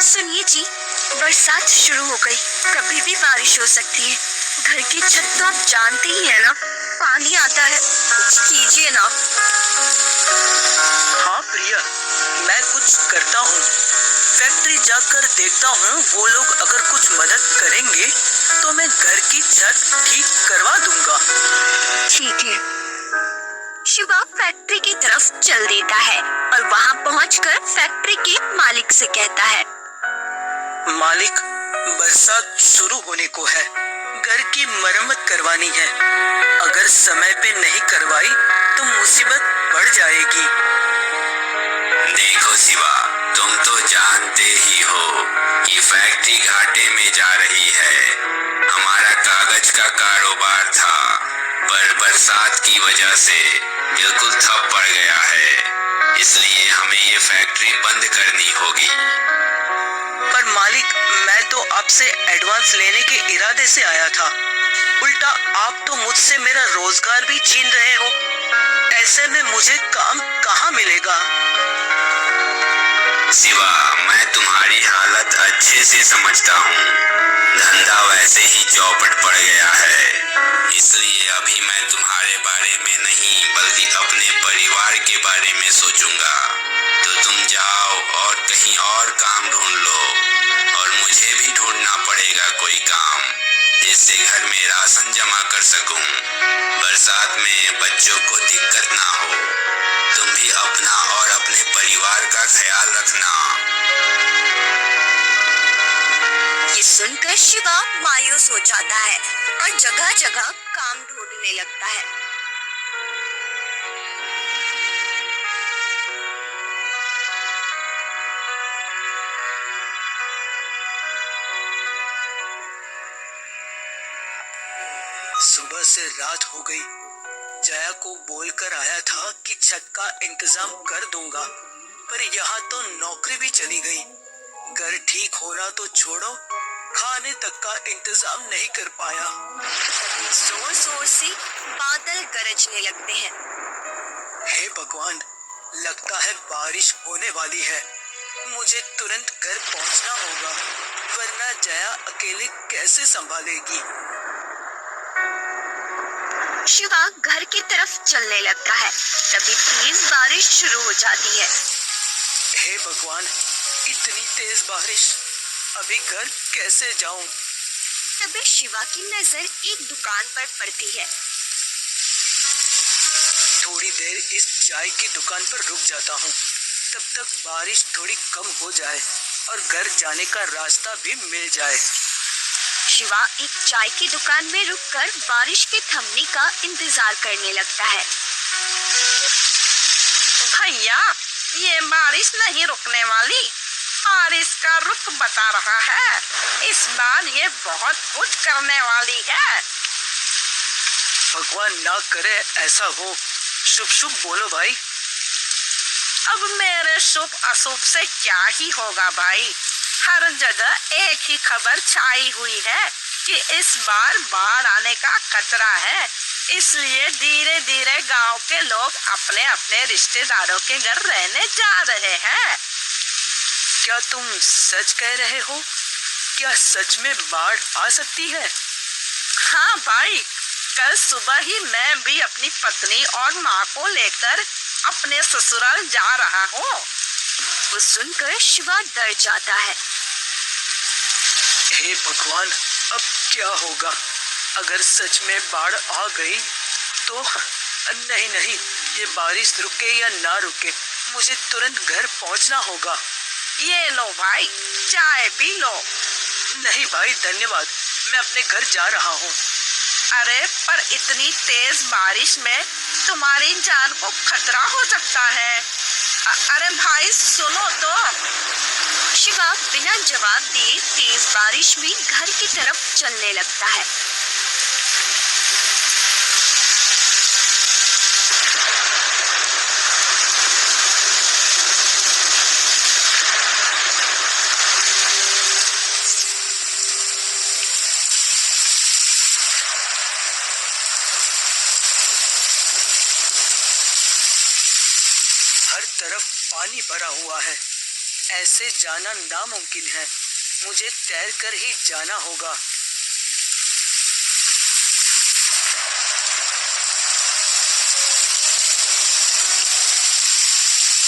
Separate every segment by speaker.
Speaker 1: सुनिए जी, बरसात शुरू हो गई। कभी भी बारिश हो सकती है। घर की छत तो आप जानते ही है ना, पानी आता है। कुछ कीजिए ना।
Speaker 2: हाँ प्रिया, मैं कुछ करता हूँ। फैक्ट्री जाकर देखता हूँ, वो लोग अगर कुछ मदद करेंगे तो मैं घर की छत ठीक करवा दूंगा।
Speaker 1: ठीक है। शिवा फैक्ट्री की तरफ चल देता है और वहाँ पहुँचकर फैक्ट्री के मालिक से कहता है,
Speaker 2: मालिक, बरसात शुरू होने को है, घर की मरम्मत करवानी है। अगर समय पे नहीं करवाई तो मुसीबत बढ़ जाएगी।
Speaker 3: देखो शिवा, तुम तो जानते ही हो कि फैक्ट्री घाटे में जा रही है। हमारा कागज का कारोबार था, पर बरसात की वजह से बिल्कुल ठप पड़ गया है। इसलिए हमें ये फैक्ट्री बंद करनी होगी।
Speaker 2: पर मालिक, मैं तो आपसे एडवांस लेने के इरादे से आया था। उल्टा आप तो मुझसे मेरा रोजगार भी छीन रहे हो। ऐसे में मुझे काम कहाँ मिलेगा?
Speaker 3: शिवा, मैं तुम्हारी हालत अच्छे से समझता हूँ। धंधा वैसे ही चौपट पड़ गया है। इसलिए अभी मैं तुम्हारे बारे में नहीं बल्कि अपने परिवार के बारे में सोचूंगा। तो तुम जाओ और कहीं और काम ढूंढ लो, और मुझे भी ढूंढना पड़ेगा कोई काम जिससे घर में राशन जमा कर सकूं। बरसात में बच्चों को दिक्कत ना हो। तुम भी अपना और अपने परिवार का ख्याल रखना।
Speaker 1: ये सुनकर शिवा मायूस हो जाता है और जगह जगह काम ढूंढने लगता है।
Speaker 2: सुबह से रात हो गई। जया को बोलकर आया था कि छत का इंतजाम कर दूंगा, पर यहाँ तो नौकरी भी चली गई। घर ठीक हो रहा तो छोड़ो, खाने तक का इंतजाम नहीं कर पाया।
Speaker 1: जोर जोर से बादल गरजने लगते हैं।
Speaker 2: हे भगवान, लगता है बारिश होने वाली है। मुझे तुरंत घर पहुंचना होगा, वरना जया अकेले कैसे संभालेगी।
Speaker 1: शिवा घर की तरफ चलने लगता है। तभी तेज बारिश शुरू हो जाती है।
Speaker 2: हे भगवान, इतनी तेज बारिश, अभी घर कैसे जाऊं?
Speaker 1: तभी शिवा की नजर एक दुकान पर पड़ती है।
Speaker 2: थोड़ी देर इस चाय की दुकान पर रुक जाता हूँ, तब तक बारिश थोड़ी कम हो जाए और घर जाने का रास्ता भी मिल जाए।
Speaker 1: शिवा एक चाय की दुकान में रुककर बारिश के थमने का इंतजार करने लगता है।
Speaker 4: भैया, ये बारिश नहीं रुकने वाली। बारिश का रुख बता रहा है। इस बार ये बहुत कुछ करने वाली है।
Speaker 2: भगवान ना करे ऐसा हो। शुभ शुभ बोलो भाई।
Speaker 4: अब मेरे शुभ अशुभ से क्या ही होगा भाई। हर जगह एक ही खबर छाई हुई है कि इस बार बाढ़ आने का खतरा है। इसलिए धीरे धीरे गांव के लोग अपने अपने रिश्तेदारों के घर रहने जा रहे हैं।
Speaker 2: क्या तुम सच कह रहे हो? क्या सच में बाढ़ आ सकती है?
Speaker 4: हाँ भाई, कल सुबह ही मैं भी अपनी पत्नी और माँ को लेकर अपने ससुराल जा रहा हूँ।
Speaker 1: वो सुनकर शिवा डर जाता है।
Speaker 2: हे भगवान, अब क्या होगा? अगर सच में बाढ़ आ गई तो? नहीं नहीं, ये बारिश रुके या ना रुके, मुझे तुरंत घर पहुंचना होगा।
Speaker 4: ये लो भाई, चाय पी लो।
Speaker 2: नहीं भाई, धन्यवाद, मैं अपने घर जा रहा हूँ।
Speaker 4: अरे पर इतनी तेज बारिश में तुम्हारी जान को खतरा हो सकता है। अरे भाई सुनो तो।
Speaker 1: शिवा बिना जवाब दिए तेज बारिश में घर की तरफ चलने लगता है।
Speaker 2: हर तरफ पानी भरा हुआ है। ऐसे जाना नामुमकिन है। मुझे तैरकर ही जाना होगा।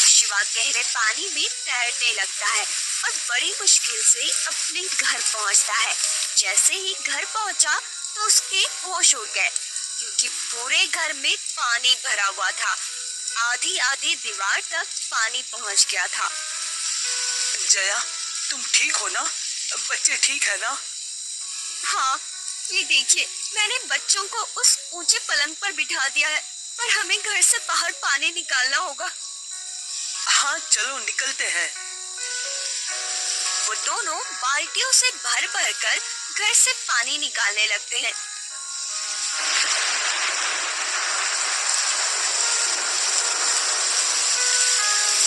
Speaker 1: शिवा गहरे पानी में तैरने लगता है और बड़ी मुश्किल से अपने घर पहुंचता है। जैसे ही घर पहुंचा तो उसके होश उड़ गए, क्योंकि पूरे घर में पानी भरा हुआ था। आधी आधी दीवार तक पानी पहुंच गया था।
Speaker 2: जया, तुम ठीक हो ना? बच्चे ठीक है ना?
Speaker 1: हाँ, ये देखिए, मैंने बच्चों को उस ऊंचे पलंग पर बिठा दिया है, पर हमें घर से बाहर पानी निकालना होगा।
Speaker 2: हाँ, चलो निकलते हैं।
Speaker 1: वो दोनों बाल्टियों से भर भर कर घर से पानी निकालने लगते हैं।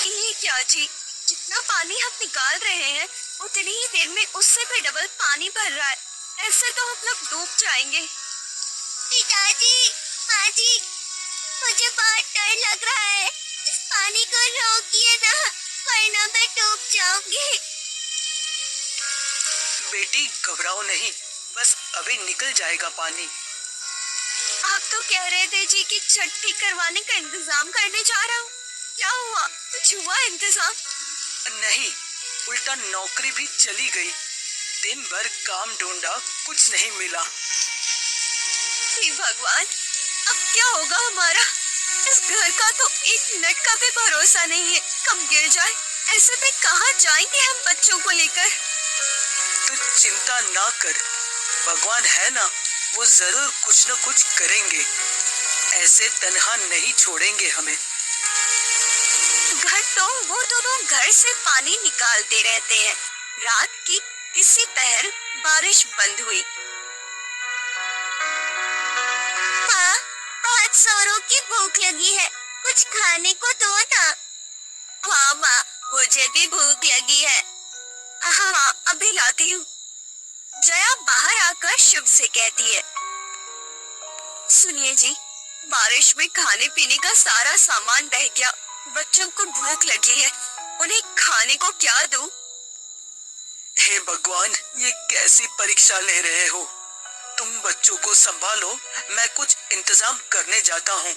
Speaker 1: ये क्या जी, जितना पानी हम निकाल रहे हैं उतनी ही देर में उससे भी डबल पानी भर रहा है। ऐसे तो हम लोग डूब जाएंगे। पिताजी, माँ जी, मुझे बहुत डर लग रहा है। इस पानी को रोकिए ना, वरना मैं डूब जाऊंगी।
Speaker 2: बेटी, घबराओ नहीं, बस अभी निकल जाएगा पानी।
Speaker 1: आप तो कह रहे थे जी कि छत ठीक करवाने का इंतजाम करने जा रहा हूँ। क्या हुआ? कुछ हुआ इंतजाम?
Speaker 2: नहीं, उल्टा नौकरी भी चली गई। दिन भर काम ढूंढा, कुछ नहीं मिला।
Speaker 1: हे भगवान, अब क्या होगा हमारा? इस घर का तो एक मिनट का भी भरोसा नहीं है, कब गिर जाए। ऐसे में कहाँ जाएंगे हम बच्चों को लेकर?
Speaker 2: तो चिंता ना कर, भगवान है ना, वो जरूर कुछ न कुछ करेंगे। ऐसे तन्हा नहीं छोड़ेंगे हमें।
Speaker 1: घर तो वो दोनों घर से पानी निकालते रहते हैं। रात की किसी पहर बारिश बंद हुई। माँ, बहुत जोरों की भूख लगी है, कुछ खाने को दो ना। हाँ माँ, मुझे भी भूख लगी है। हाँ, अभी लाती हूँ। जया बाहर आकर शुभ से कहती है, सुनिए जी, बारिश में खाने पीने का सारा सामान बह गया। बच्चों को भूख लगी है, उन्हें खाने को क्या दूं?
Speaker 2: हे भगवान, ये कैसी परीक्षा ले रहे हो? तुम बच्चों को संभालो, मैं कुछ इंतजाम करने जाता हूँ।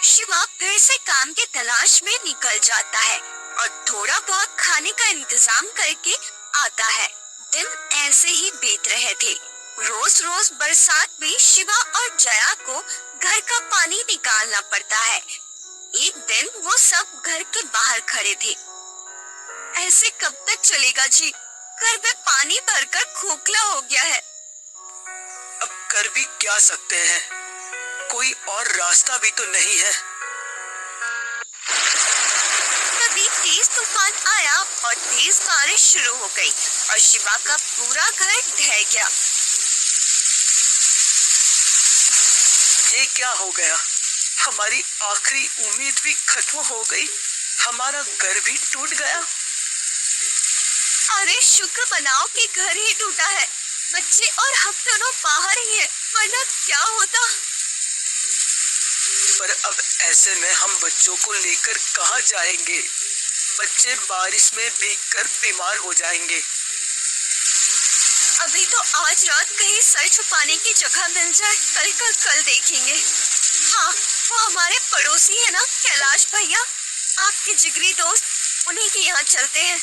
Speaker 1: शिवा फिर से काम के तलाश में निकल जाता है और थोड़ा बहुत खाने का इंतजाम करके आता है। दिन ऐसे ही बीत रहे थे। रोज रोज बरसात में शिवा और जया को घर का पानी निकालना पड़ता है। एक दिन वो सब घर के बाहर खड़े थे। ऐसे कब तक चलेगा जी? घर में पानी भरकर खोखला हो गया है।
Speaker 2: अब कर भी क्या सकते हैं? कोई और रास्ता भी तो नहीं है।
Speaker 1: तभी तेज तूफान आया और तेज बारिश शुरू हो गई और शिवा का पूरा घर ढह गया।
Speaker 2: ये क्या हो गया? हमारी आखिरी उम्मीद भी खत्म हो गई, हमारा घर भी टूट गया।
Speaker 1: अरे शुक्र मनाओ कि घर ही टूटा है। बच्चे और हम दोनों बाहर ही हैं, वरना क्या होता?
Speaker 2: पर अब ऐसे में हम बच्चों को लेकर कहाँ जाएंगे? बच्चे बारिश में भीगकर बीमार हो जाएंगे।
Speaker 1: अभी तो आज रात कहीं सर छुपाने की जगह मिल जाए, कल का कल देखेंगे। हाँ, वो हमारे पड़ोसी है ना, कैलाश भैया, आपके जिगरी दोस्त, उन्हीं के यहाँ चलते हैं।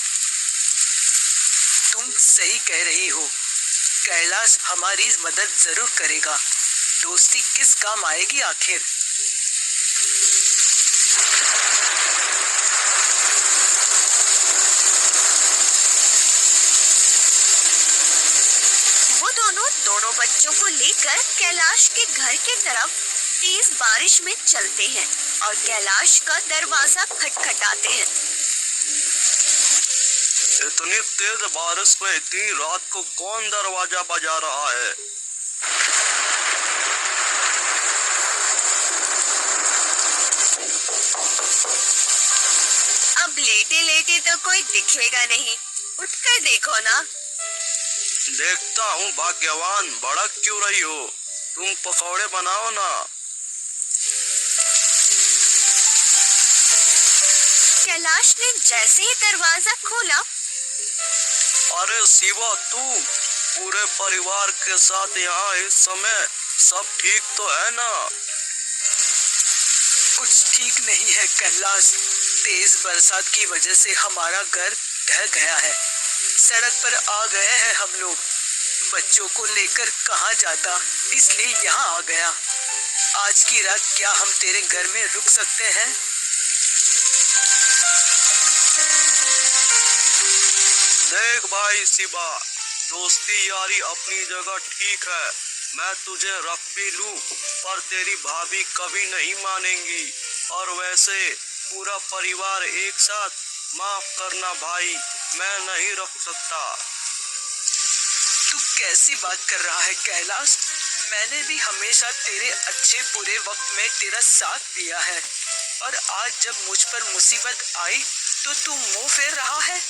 Speaker 2: तुम सही कह रही हो, कैलाश हमारी मदद जरूर करेगा। दोस्ती किस काम आएगी आखिर?
Speaker 1: वो दोनों बच्चों को लेकर कैलाश के घर की तरफ तेज बारिश में चलते हैं और कैलाश का दरवाजा खटखटाते हैं।
Speaker 5: इतनी तेज बारिश में इतनी रात को कौन दरवाजा बजा रहा है?
Speaker 1: अब लेटे लेटे तो कोई दिखेगा नहीं, उठकर देखो ना।
Speaker 5: देखता हूँ भाग्यवान, भड़क क्यों रही हो? तुम पकौड़े बनाओ ना।
Speaker 1: कैलाश ने जैसे ही दरवाजा खोला,
Speaker 5: अरे शिवा, तू पूरे परिवार के साथ यहाँ इस समय सब ठीक तो है ना?
Speaker 2: कुछ ठीक नहीं है कैलाश। तेज बरसात की वजह से हमारा घर ढह गया है। सड़क पर आ गए हैं हम लोग। बच्चों को लेकर कहाँ जाता, इसलिए यहाँ आ गया। आज की रात क्या हम तेरे घर में रुक सकते हैं?
Speaker 5: देख भाई शिवा, दोस्ती यारी अपनी जगह ठीक है, मैं तुझे रख भी लूं, पर तेरी भाभी कभी नहीं मानेंगी। और वैसे पूरा परिवार एक साथ, माफ करना भाई, मैं नहीं रख सकता।
Speaker 2: तू कैसी बात कर रहा है कैलाश? मैंने भी हमेशा तेरे अच्छे बुरे वक्त में तेरा साथ दिया है, और आज जब मुझ पर मुसीबत आई तो तू मुंह फेर रहा है।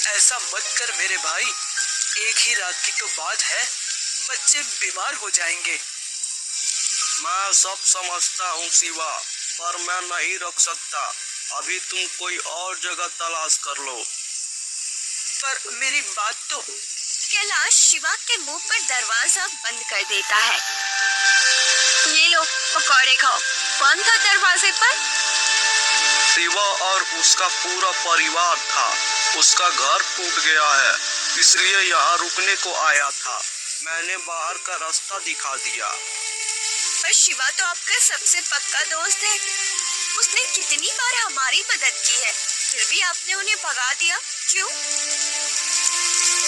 Speaker 2: ऐसा मत कर मेरे भाई, एक ही रात की तो बात है, बच्चे बीमार हो जाएंगे।
Speaker 5: मैं सब समझता हूँ शिवा, पर मैं नहीं रख सकता। अभी तुम कोई और जगह तलाश कर लो।
Speaker 2: पर मेरी बात तो।
Speaker 1: कैलाश शिवा के मुंह पर दरवाजा बंद कर देता है। ये लो पकौड़े खाओ। कौन था दरवाजे पर?
Speaker 5: शिवा और उसका पूरा परिवार था। उसका घर टूट गया है, इसलिए यहाँ रुकने को आया था। मैंने बाहर का रास्ता दिखा दिया।
Speaker 1: पर शिवा तो आपका सबसे पक्का दोस्त है। उसने कितनी बार हमारी मदद की है, फिर भी आपने उन्हें भगा दिया, क्यों?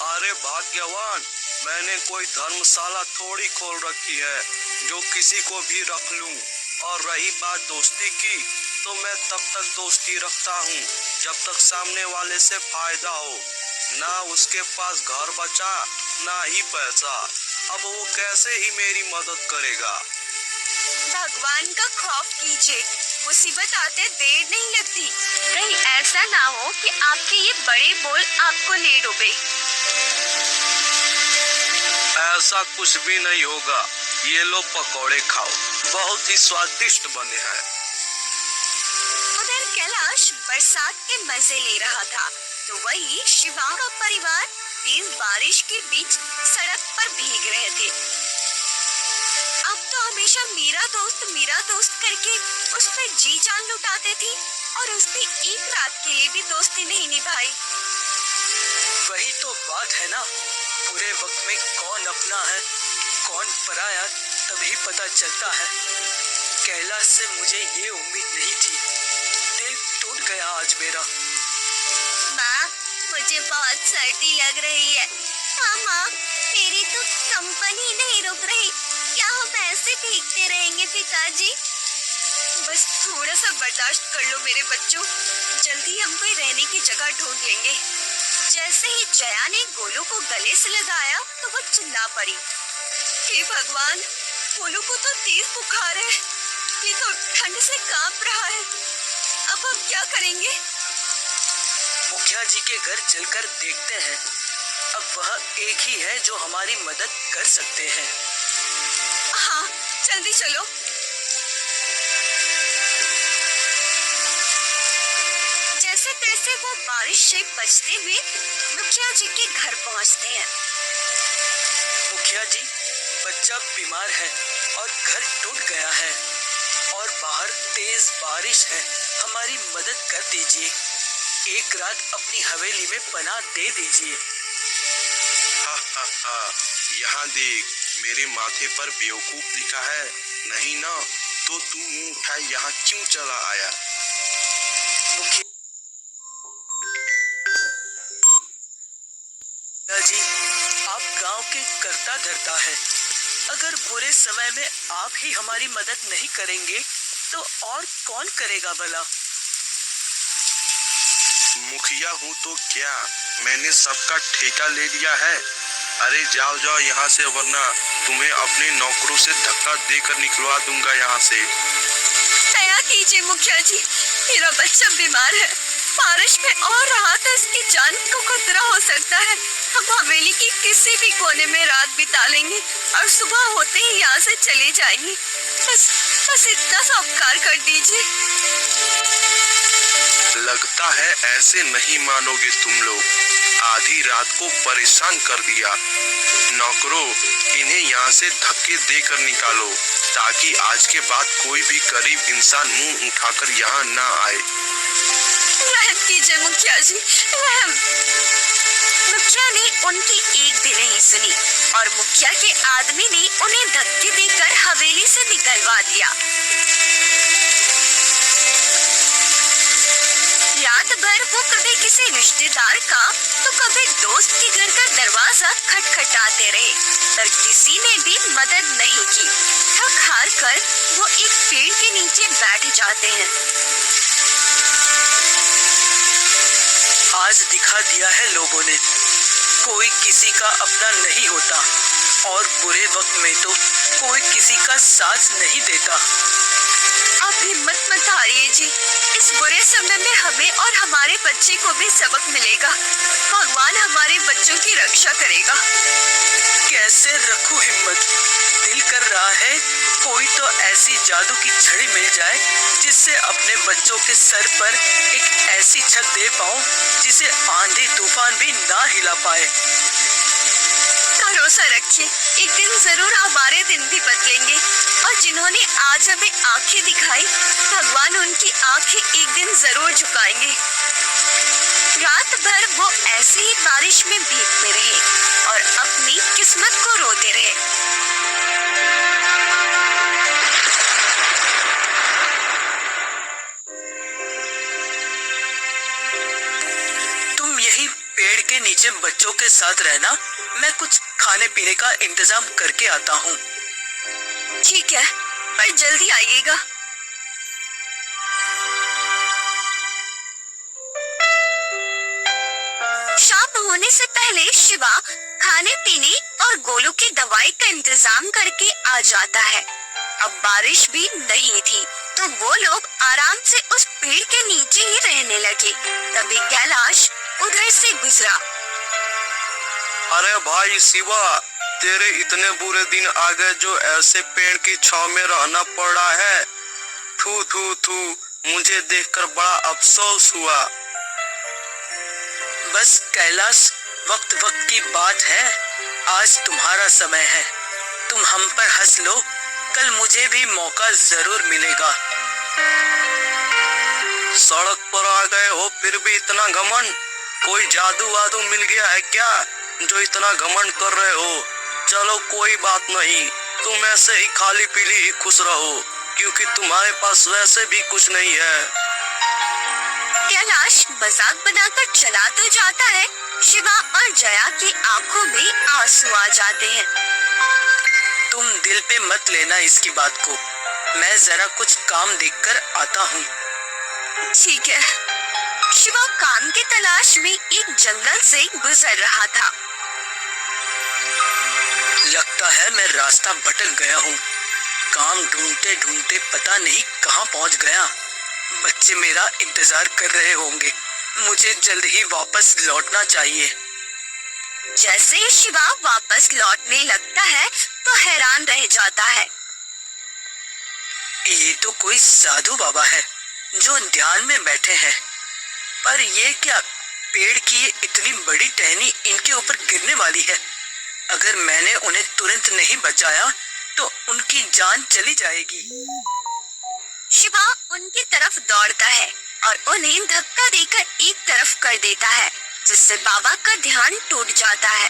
Speaker 5: अरे भाग्यवान, मैंने कोई धर्मशाला थोड़ी खोल रखी है जो किसी को भी रख लूं। और रही बात दोस्ती की, तो मैं तब तक दोस्ती रखता हूँ जब तक सामने वाले से फायदा हो। ना उसके पास घर बचा, ना ही पैसा, अब वो कैसे ही मेरी मदद करेगा?
Speaker 1: भगवान का खौफ कीजिए, मुसीबत आते देर नहीं लगती। कहीं ऐसा ना हो कि आपके ये बड़े बोल आपको ले डूबे।
Speaker 5: ऐसा कुछ भी नहीं होगा। ये लो पकौड़े खाओ, बहुत ही स्वादिष्ट बने हैं।
Speaker 1: उधर कैलाश बरसात के मजे ले रहा था, तो वही शिवा का परिवार तेज बारिश के बीच सड़क पर भीग रहे थे। अब तो हमेशा मेरा दोस्त करके उस पर जी जान लुटाते थे, और उसने एक रात के लिए भी दोस्ती नहीं निभाई।
Speaker 2: वही तो बात है ना, बुरे वक्त में कौन अपना है कौन पराया तभी पता चलता है। कैलाश से मुझे ये उम्मीद नहीं थी। दिल टूट गया आज मेरा।
Speaker 1: माँ, मुझे बहुत सर्दी लग रही है। हाँ माँ, मेरी तो कंपनी नहीं रुक रही। क्या हम ऐसे भीगते रहेंगे पिताजी? बस थोड़ा सा बर्दाश्त कर लो मेरे बच्चों, जल्दी हम कोई रहने की जगह ढूंढ लेंगे। जैसे ही जया ने गोलू को गले से लगाया तो वो चिल्ला पड़ी, हे भगवान, गोलू को तो तेज बुखार है, ये तो ठंड से कांप रहा है। अब हम क्या करेंगे?
Speaker 2: मुखिया जी के घर चलकर देखते हैं। अब वह एक ही है जो हमारी मदद कर सकते हैं।
Speaker 1: हाँ, जल्दी चलो। जैसे तैसे वो बारिश से बचते हुए मुखिया जी के घर पहुंचते हैं।
Speaker 2: मुखिया जी, बच्चा बीमार है और घर टूट गया है और बाहर तेज बारिश है, हमारी मदद कर दीजिए। एक रात अपनी हवेली में पनाह दे दीजिए।
Speaker 5: यहाँ देख, मेरे माथे पर बेवकूफ लिखा है, नहीं ना तो तू मुंह उठाए यहाँ क्यों चला आया?
Speaker 2: मुखिया जी, आप गांव के करता धरता है। अगर बुरे समय में आप ही हमारी मदद नहीं करेंगे तो और कौन करेगा भला?
Speaker 5: मुखिया हूँ तो क्या, मैंने सबका ठेका ले लिया है। अरे जाओ जाओ यहाँ से, वरना तुम्हें अपने नौकरों से धक्का देकर निकलवा दूंगा यहाँ से।
Speaker 1: दया कीजिए मुखिया जी, मेरा बच्चा बीमार है, बारिश में और रहा था, इसकी जान को खतरा हो सकता है। हम हवेली की किसी भी कोने में रात बिता लेंगे और सुबह होते ही यहाँ से चले जाएंगे। बस इतना सा उपकार कर दीजिए।
Speaker 5: लगता है ऐसे नहीं मानोगे तुम लोग। आधी रात को परेशान कर दिया। नौकरों, इन्हें यहाँ से धक्के देकर निकालो ताकि आज के बाद कोई भी गरीब इंसान मुंह उठाकर यहाँ ना आए।
Speaker 1: रहम कीजिए मुखिया जी, रहम। मुखिया ने उनकी एक भी नहीं सुनी और मुखिया के आदमी ने उन्हें धक्के देकर हवेली से निकलवा दिया। रात भर वो कभी किसी रिश्तेदार का तो कभी दोस्त के घर का दरवाजा खटखटाते रहे, पर किसी ने भी मदद नहीं की। थक हार कर वो एक पेड़ के नीचे बैठ जाते हैं।
Speaker 2: आज दिखा दिया है लोगों ने, कोई किसी का अपना नहीं होता और बुरे वक्त में तो कोई किसी का साथ नहीं देता।
Speaker 1: आप हिम्मत मत हारिए जी, इस बुरे समय में हमें और हमारे बच्चे को भी सबक मिलेगा। भगवान हमारे बच्चों की रक्षा करेगा।
Speaker 2: कैसे रखूं हिम्मत, दिल कर रहा है कोई तो ऐसी जादू की छड़ी मिल जाए जिससे अपने बच्चों के सर पर एक ऐसी छत दे पाऊं जिसे आंधी तूफान भी ना हिला पाए।
Speaker 1: भरोसा रखिए, एक दिन जरूर हमारे दिन भी बदलेंगे और जिन्होंने आज हमें आंखें दिखाई, भगवान उनकी आंखें एक दिन जरूर झुकाएंगे। रात भर वो ऐसे ही बारिश में भीगते रहे और अपनी किस्मत को रोते रहे।
Speaker 2: तुम यही पेड़ के नीचे बच्चों के साथ रहना, मैं कुछ खाने पीने का इंतजाम करके आता हूँ।
Speaker 1: ठीक है, पर जल्दी आइएगा। शाम होने से पहले शिवा खाने पीने और गोलू की दवाई का इंतजाम करके आ जाता है। अब बारिश भी नहीं थी तो वो लोग आराम से उस पेड़ के नीचे ही रहने लगे। तभी कैलाश उधर से गुजरा।
Speaker 5: अरे भाई शिवा, तेरे इतने बुरे दिन आ गए जो ऐसे पेड़ की छांव में रहना पड़ रहा है। थू थू थू, मुझे देखकर बड़ा अफसोस हुआ।
Speaker 2: बस कैलाश, वक्त वक्त की बात है, आज तुम्हारा समय है। तुम हम पर हंस लो, कल मुझे भी मौका जरूर मिलेगा।
Speaker 5: सड़क पर आ गए हो फिर भी इतना घमंड? कोई जादू वादू मिल गया है क्या जो इतना घमंड कर रहे हो? चलो कोई बात नहीं, तुम ऐसे ही खाली पीली ही खुश रहो क्योंकि तुम्हारे पास वैसे भी कुछ नहीं है।
Speaker 1: कैलाश मजाक बनाकर चला तो जाता है, शिवा और जया की आंखों में आंसू आ जाते हैं।
Speaker 2: तुम दिल पे मत लेना इसकी बात को, मैं जरा कुछ काम देखकर आता हूँ।
Speaker 1: ठीक है। शिवा काम की तलाश में एक जंगल से गुजर रहा था।
Speaker 2: लगता है मैं रास्ता भटक गया हूँ। काम ढूंढते ढूंढते पता नहीं कहाँ पहुँच गया। बच्चे मेरा इंतजार कर रहे होंगे, मुझे जल्द ही वापस लौटना चाहिए।
Speaker 1: जैसे ही शिवा वापस लौटने लगता है तो हैरान रह जाता है।
Speaker 2: ये तो कोई साधु बाबा है जो ध्यान में बैठे हैं, पर ये क्या, पेड़ की ये इतनी बड़ी टहनी इनके ऊपर गिरने वाली है। अगर मैंने उन्हें तुरंत नहीं बचाया तो उनकी जान चली जाएगी।
Speaker 1: शिवा उनकी तरफ दौड़ता है और उन्हें धक्का देकर एक तरफ कर देता है, जिससे बाबा का ध्यान टूट जाता है।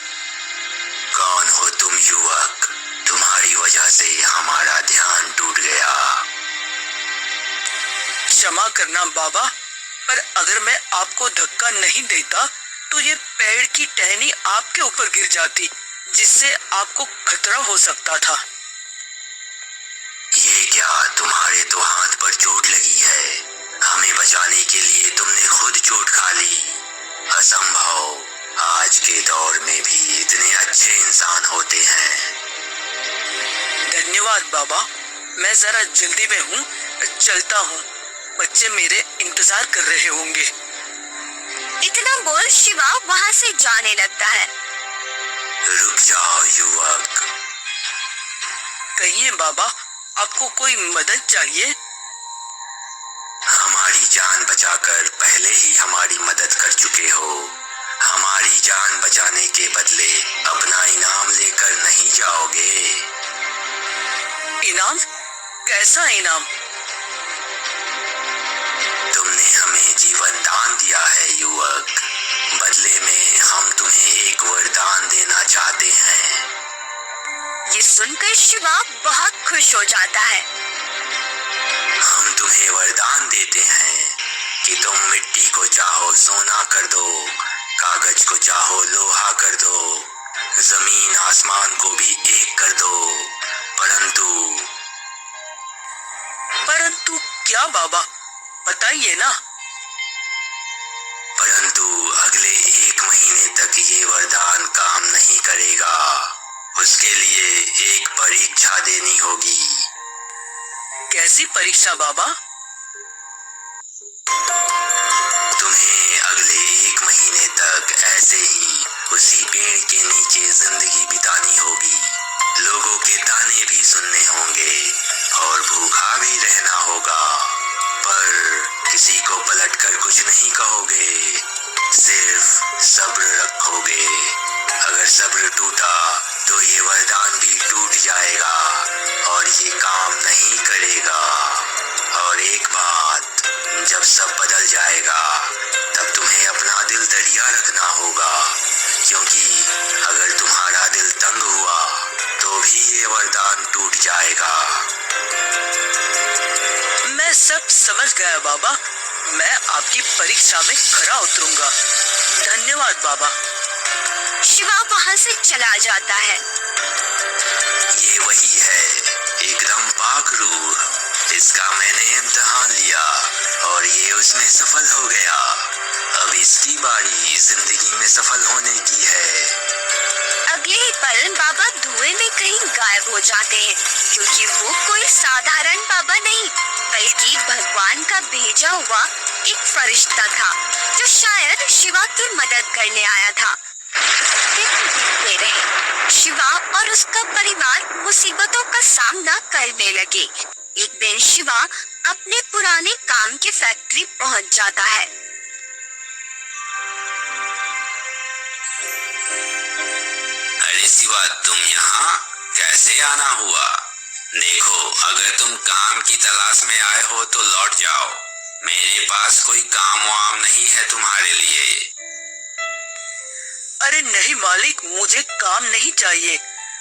Speaker 3: कौन हो तुम युवक? तुम्हारी वजह से हमारा ध्यान टूट गया।
Speaker 2: क्षमा करना बाबा, पर अगर मैं आपको धक्का नहीं देता तो ये पेड़ की टहनी आपके ऊपर गिर जाती, जिससे आपको खतरा हो सकता था।
Speaker 3: ये क्या, तुम्हारे तो हाथ पर चोट लगी है। हमें बचाने के लिए तुमने खुद चोट खा ली। असंभव, आज के दौर में भी इतने अच्छे इंसान होते हैं।
Speaker 2: धन्यवाद बाबा, मैं जरा जल्दी में हूँ, चलता हूँ। बच्चे मेरे इंतजार कर रहे होंगे।
Speaker 1: इतना बोल शिवा वहाँ से जाने लगता है।
Speaker 3: रुक जाओ युवक।
Speaker 2: कहिए बाबा, आपको कोई मदद चाहिए?
Speaker 3: हमारी जान बचाकर पहले ही हमारी मदद कर चुके हो। हमारी जान बचाने के बदले अपना इनाम लेकर नहीं जाओगे?
Speaker 2: इनाम? कैसा इनाम?
Speaker 3: तुमने हमें जीवन दान दिया है युवक। बदले में हम तुम्हें एक वरदान देना चाहते हैं।
Speaker 1: ये सुनकर शिवा बहुत खुश हो जाता है।
Speaker 3: हम तुम्हें वरदान देते हैं कि तुम मिट्टी को चाहो सोना कर दो, कागज को चाहो लोहा कर दो, जमीन आसमान को भी एक कर दो,
Speaker 2: परंतु क्या बाबा, बताइए ना।
Speaker 3: परंतु अगले 1 महीने तक ये वरदान काम नहीं करेगा। उसके लिए एक परीक्षा देनी होगी।
Speaker 2: कैसी परीक्षा बाबा?
Speaker 3: तुम्हें अगले 1 महीने तक ऐसे ही उसी पेड़ के नीचे जिंदगी बितानी होगी। लोगों के ताने भी सुनने होंगे और भूखा भी रहना होगा, पर किसी को पलटकर कुछ नहीं कहोगे, सिर्फ सब्र रखोगे। अगर सब्र टूटा तो ये वरदान भी टूट जाएगा और ये काम नहीं करेगा। और एक बात, जब सब बदल जाएगा तब तुम्हें अपना दिल दरिया रखना होगा, क्योंकि अगर तुम्हारा दिल तंग हुआ तो भी ये वरदान टूट जाएगा।
Speaker 2: मैं सब समझ गया बाबा। मैं आपकी परीक्षा में खरा उतरूंगा। धन्यवाद बाबा।
Speaker 1: शिवा वहाँ से चला जाता है।
Speaker 3: ये वही है, एकदम पाक रूह। इसका मैंने इम्तिहान लिया और ये उसमें सफल हो गया। अब इसकी बारी जिंदगी में सफल होने की है।
Speaker 1: अगले ही पल बाबा धुएं में कहीं गायब हो जाते हैं, क्योंकि वो कोई साधारण बाबा नहीं बल्कि भगवान का भेजा हुआ एक फरिश्ता था, जो शायद शिवा की मदद करने आया था। दिन बीतते रहे, शिवा और उसका परिवार मुसीबतों का सामना करने लगे। एक दिन शिवा अपने पुराने काम की फैक्ट्री पहुंच जाता है।
Speaker 3: अरे शिवा, तुम यहाँ कैसे आना हुआ? देखो, अगर तुम काम की तलाश में आए हो तो लौट जाओ। मेरे पास कोई काम वाम नहीं है तुम्हारे लिए।
Speaker 2: अरे नहीं मालिक, मुझे काम नहीं चाहिए।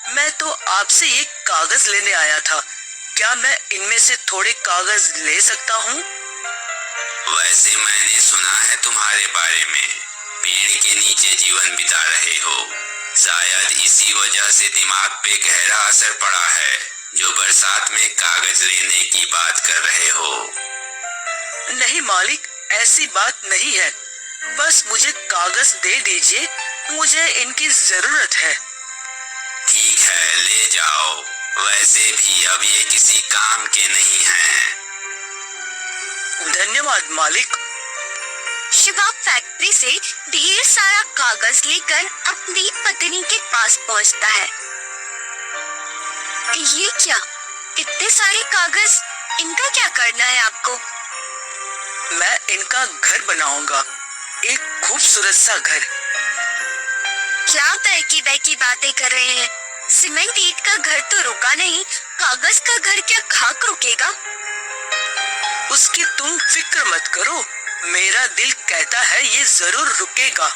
Speaker 2: मैं तो आपसे एक कागज लेने आया था। क्या मैं इनमें से थोड़े कागज ले सकता हूँ?
Speaker 3: वैसे मैंने सुना है तुम्हारे बारे में, पेड़ के नीचे जीवन बिता रहे हो। शायद इसी वजह से दिमाग पे गहरा असर पड़ा है, जो बरसात में कागज लेने की बात कर रहे हो।
Speaker 2: नहीं मालिक, ऐसी बात नहीं है। बस मुझे कागज दे दीजिए, मुझे इनकी जरूरत है।
Speaker 3: ठीक है, ले जाओ। वैसे भी अब ये किसी काम के नहीं हैं।
Speaker 2: धन्यवाद मालिक।
Speaker 1: शिवा फैक्ट्री से ढेर सारा कागज लेकर अपनी पत्नी के पास पहुंचता है। ये क्या, इतने सारे कागज, इनका क्या करना है आपको?
Speaker 2: मैं इनका घर बनाऊंगा, एक खूबसूरत सा घर।
Speaker 1: क्या बहकी बहकी बातें कर रहे हैं? सीमेंट ईंट का घर तो रुका नहीं, कागज का घर क्या खाक रुकेगा?
Speaker 2: उसकी तुम फिक्र मत करो, मेरा दिल कहता है ये जरूर रुकेगा।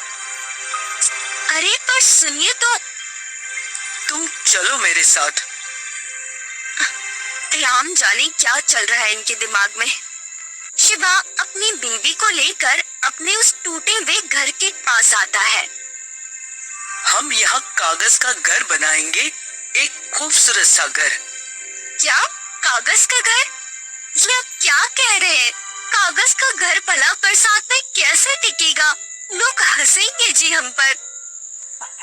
Speaker 1: अरे पर सुनिए तो।
Speaker 2: तुम चलो मेरे साथ।
Speaker 1: राम जाने क्या चल रहा है इनके दिमाग में। शिवा अपनी बीवी को लेकर अपने उस टूटे हुए घर के पास आता है।
Speaker 2: हम यहाँ कागज का घर बनाएंगे, एक खूबसूरत सा घर।
Speaker 1: क्या कागज का घर? ये आप क्या कह रहे हैं? कागज का घर भला बरसात में कैसे टिकेगा? लोग हंसेंगे जी हम पर।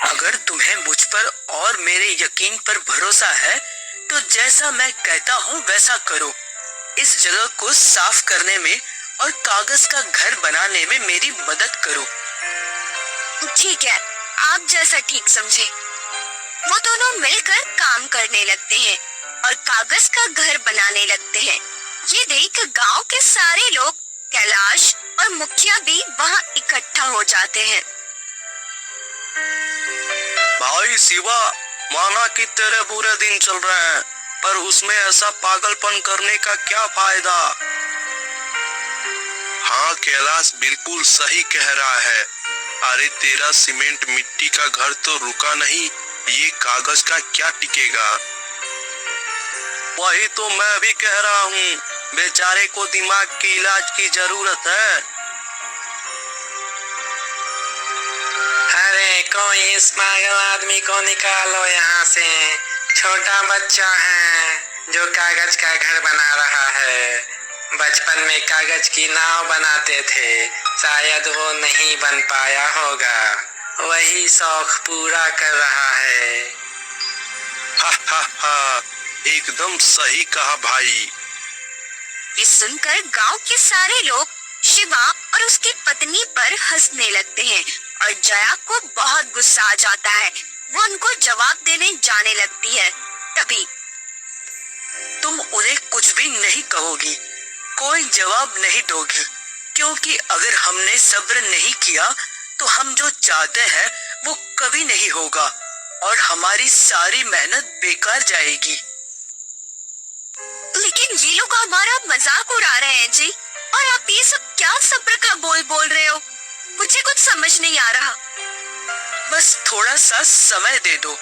Speaker 2: अगर तुम्हें मुझ पर और मेरे यकीन पर भरोसा है तो जैसा मैं कहता हूँ वैसा करो। इस जगह को साफ करने में और कागज का घर बनाने में मेरी मदद करो।
Speaker 1: ठीक है, आप जैसा ठीक समझे। वो दोनों मिलकर काम करने लगते हैं और कागज का घर बनाने लगते हैं। ये देख गांव के सारे लोग कैलाश और मुखिया भी वहाँ इकट्ठा हो जाते हैं।
Speaker 5: भाई शिवा, माना कि तेरे बुरे दिन चल रहे हैं, पर उसमें ऐसा पागलपन करने का क्या फायदा। हाँ कैलाश बिल्कुल सही कह रहा है। अरे तेरा सीमेंट मिट्टी का घर तो रुका नहीं, ये कागज का क्या टिकेगा। वही तो मैं भी कह रहा हूँ, बेचारे को दिमाग के इलाज की जरूरत है।
Speaker 3: अरे कोई इस पागल आदमी को निकालो यहाँ से। छोटा बच्चा है जो कागज का घर बना रहा है। बचपन में कागज की नाव बनाते थे, शायद वो नहीं बन पाया होगा, वही शौक पूरा कर रहा है।
Speaker 5: हा हा हा, एकदम सही कहा भाई।
Speaker 1: ये सुनकर गांव के सारे लोग शिवा और उसकी पत्नी पर हंसने लगते हैं और जया को बहुत गुस्सा आ जाता है। वो उनको जवाब देने जाने लगती है। तभी
Speaker 2: तुम उन्हें कुछ भी नहीं कहोगी, कोई जवाब नहीं दोगी, क्योंकि अगर हमने सब्र नहीं किया तो हम जो चाहते हैं वो कभी नहीं होगा और हमारी सारी मेहनत बेकार जाएगी।
Speaker 1: लेकिन ये लोग हमारा मजाक उड़ा रहे हैं जी, और आप ये सब क्या सब्र का बोल रहे हो? मुझे कुछ समझ नहीं आ रहा।
Speaker 2: बस थोड़ा सा समय दे दो,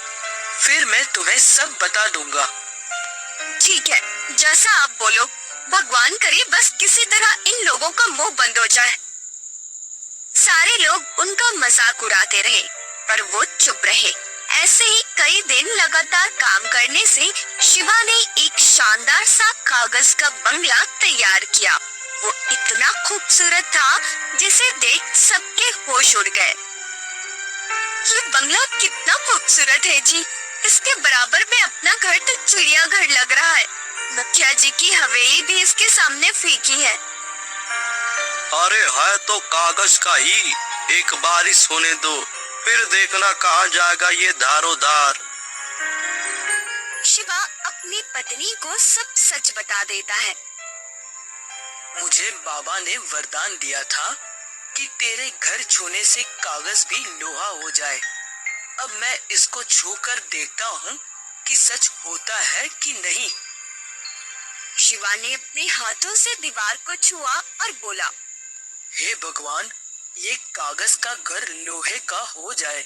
Speaker 2: फिर मैं तुम्हें सब बता दूंगा।
Speaker 1: ठीक है, जैसा आप बोलो। भगवान करे बस किसी तरह इन लोगों का मुंह बंद हो जाए। सारे लोग उनका मजाक उड़ाते रहे, पर वो चुप रहे। ऐसे ही कई दिन लगातार काम करने से शिवा ने एक शानदार सा कागज का बंगला तैयार किया। वो इतना खूबसूरत था जिसे देख सबके होश उड़ गए। ये बंगला कितना खूबसूरत है जी, इसके बराबर में अपना घर तो चिड़ियाघर लग रहा है। मुखिया जी की हवेली भी इसके सामने फीकी है।
Speaker 5: अरे है तो कागज का ही, एक बारिश होने दो, फिर देखना कहाँ जाएगा ये धारोधार।
Speaker 1: शिवा अपनी पत्नी को सब सच बता देता है।
Speaker 2: मुझे बाबा ने वरदान दिया था कि तेरे घर छूने से कागज भी लोहा हो जाए। अब मैं इसको छूकर देखता हूँ कि सच होता है कि नहीं।
Speaker 1: शिवा ने अपने हाथों से दीवार को छुआ और बोला,
Speaker 2: हे भगवान, ये कागज का घर लोहे का हो जाए।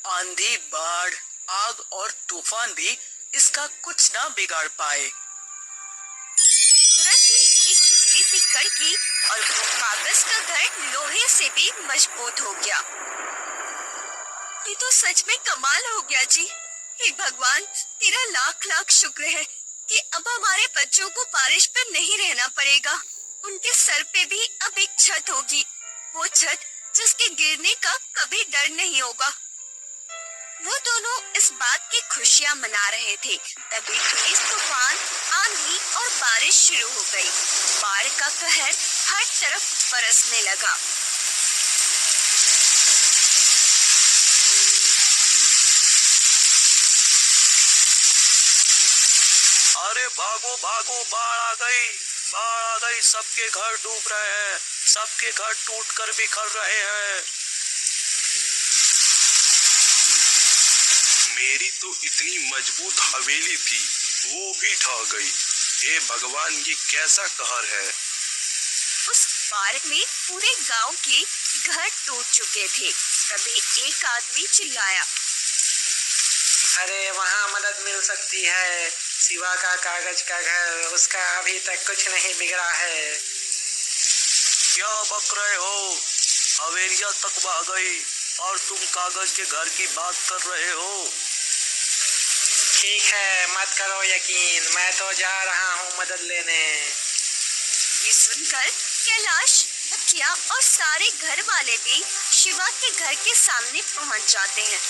Speaker 2: आंधी, बाढ़, आग और तूफान भी इसका कुछ ना बिगाड़ पाए।
Speaker 1: तुरंत ही एक बिजली सी कड़की और वो कागज का घर लोहे से भी मजबूत हो गया। ये तो सच में कमाल हो गया जी। हे भगवान, तेरा लाख लाख शुक्र है कि अब हमारे बच्चों को बारिश पर नहीं रहना पड़ेगा। उनके सर पे भी अब एक छत होगी, वो छत जिसके गिरने का कभी डर नहीं होगा। वो दोनों इस बात की खुशियां मना रहे थे, तभी तेज तूफान, आंधी और बारिश शुरू हो गई। बाढ़ का कहर हर तरफ बरसने लगा।
Speaker 5: अरे भागो भागो, बाढ़ आ गई, बाढ़ आ गई, सबके घर डूब रहे हैं, सबके घर टूटकर बिखर रहे हैं। मेरी तो इतनी मजबूत हवेली थी, वो भी ढह गई। हे भगवान, ये कैसा कहर है।
Speaker 1: उस बाढ़ में पूरे गांव के घर टूट चुके थे। तभी एक आदमी चिल्लाया,
Speaker 3: अरे वहाँ मदद मिल सकती है। शिवा का कागज का घर, उसका अभी तक कुछ नहीं बिगड़ा है।
Speaker 5: क्या बक रहे हो? हवेलियां तक बह गई और तुम कागज के घर की बात कर रहे हो।
Speaker 3: ठीक है, मत करो यकीन, मैं तो जा रहा हूँ मदद लेने।
Speaker 1: ये सुनकर कैलाश, मुखिया और सारे घर वाले भी शिवा के घर के सामने पहुंच जाते हैं।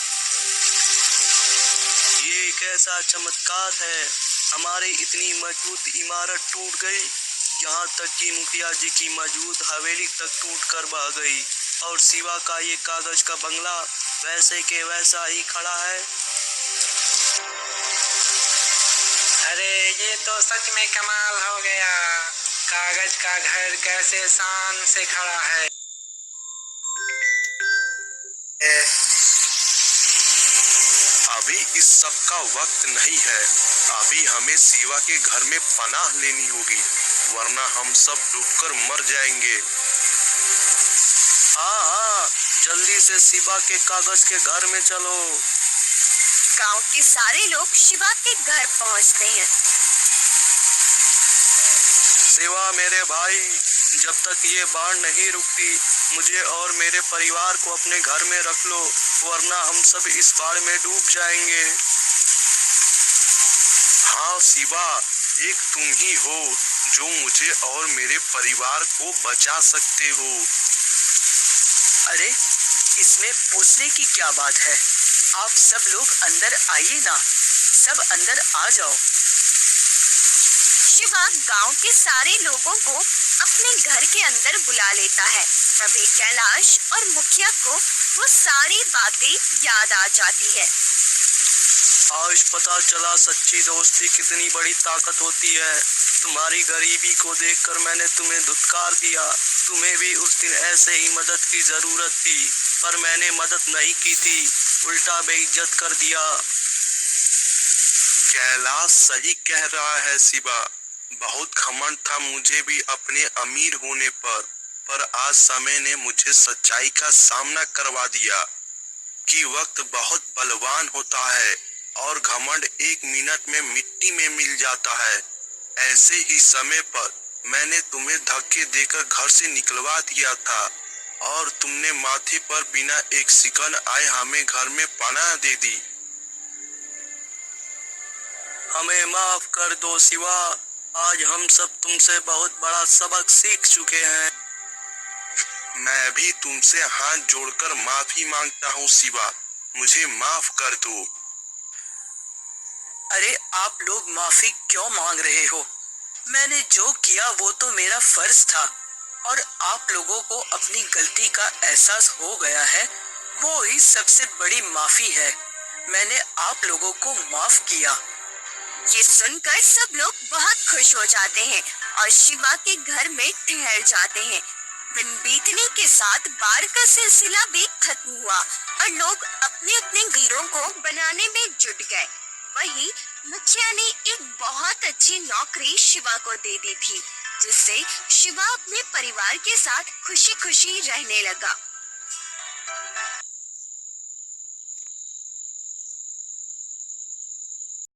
Speaker 5: ये कैसा चमत्कार है, हमारी इतनी मजबूत इमारत टूट गई, यहाँ तक कि मुखिया जी की मजबूत हवेली तक टूट कर बह गई और शिवा का ये कागज का बंगला वैसे के वैसा ही खड़ा है।
Speaker 3: अरे ये तो सच में कमाल हो गया।
Speaker 6: कागज का घर कैसे शान से खड़ा है।
Speaker 5: अभी इस सब का वक्त नहीं है। अभी हमें शिवा के घर में पनाह लेनी होगी, वरना हम सब डूबकर मर जाएंगे। हाँ, जल्दी से शिवा के कागज के घर में चलो।
Speaker 1: गांव के सारे लोग शिवा के घर पहुंचते हैं।
Speaker 5: शिवा मेरे भाई, जब तक ये बाढ़ नहीं रुकती, मुझे और मेरे परिवार को अपने घर में रख लो, वरना हम सब इस बाढ़ में डूब जाएंगे। हाँ शिवा, एक तुम ही हो जो मुझे और मेरे परिवार को बचा सकते हो।
Speaker 2: अरे इसमें पूछने की क्या बात है? आप सब लोग अंदर आइए ना, सब अंदर आ जाओ।
Speaker 1: शिवा गांव के सारे लोगों को अपने घर के अंदर बुला लेता है। तभी कैलाश और मुखिया को वो सारी बातें याद आ जाती है।
Speaker 5: आज पता चला सच्ची दोस्ती कितनी बड़ी ताकत होती है। तुम्हारी गरीबी को देखकर मैंने तुम्हें धुतकार दिया। तुम्हें भी उस दिन ऐसे ही मदद की जरूरत थी, पर मैंने मदद नहीं की थी, उल्टा बेइज्जत कर दिया। कैलाश सही कह रहा है शिवा, बहुत घमंड था मुझे भी अपने अमीर होने पर आज समय ने मुझे सच्चाई का सामना करवा दिया कि वक्त बहुत बलवान होता है और घमंड 1 मिनट में मिट्टी में मिल जाता है। ऐसे ही समय पर मैंने तुम्हें धक्के देकर घर से निकलवा दिया था और तुमने माथे पर बिना एक सेकंड आए हमें घर में पनाह दे दी। हमें माफ कर दो शिवा, आज हम सब तुमसे बहुत बड़ा सबक सीख चुके हैं। मैं भी तुमसे हाथ जोड़कर माफी मांगता हूँ शिवा, मुझे माफ कर दो।
Speaker 2: अरे आप लोग माफी क्यों मांग रहे हो? मैंने जो किया वो तो मेरा फर्ज था और आप लोगों को अपनी गलती का एहसास हो गया है, वो ही सबसे बड़ी माफी है। मैंने आप लोगों को माफ किया।
Speaker 1: ये सुनकर सब लोग बहुत खुश हो जाते हैं और शिवा के घर में ठहर जाते हैं। दिन बीतने के साथ बाढ़ का सिलसिला भी खत्म हुआ और लोग अपने अपने घरों को बनाने में जुट गए। वहीं मुखिया ने एक बहुत अच्छी नौकरी शिवा को दे दी थी, जिससे शिवा अपने परिवार के साथ खुशी खुशी रहने लगा।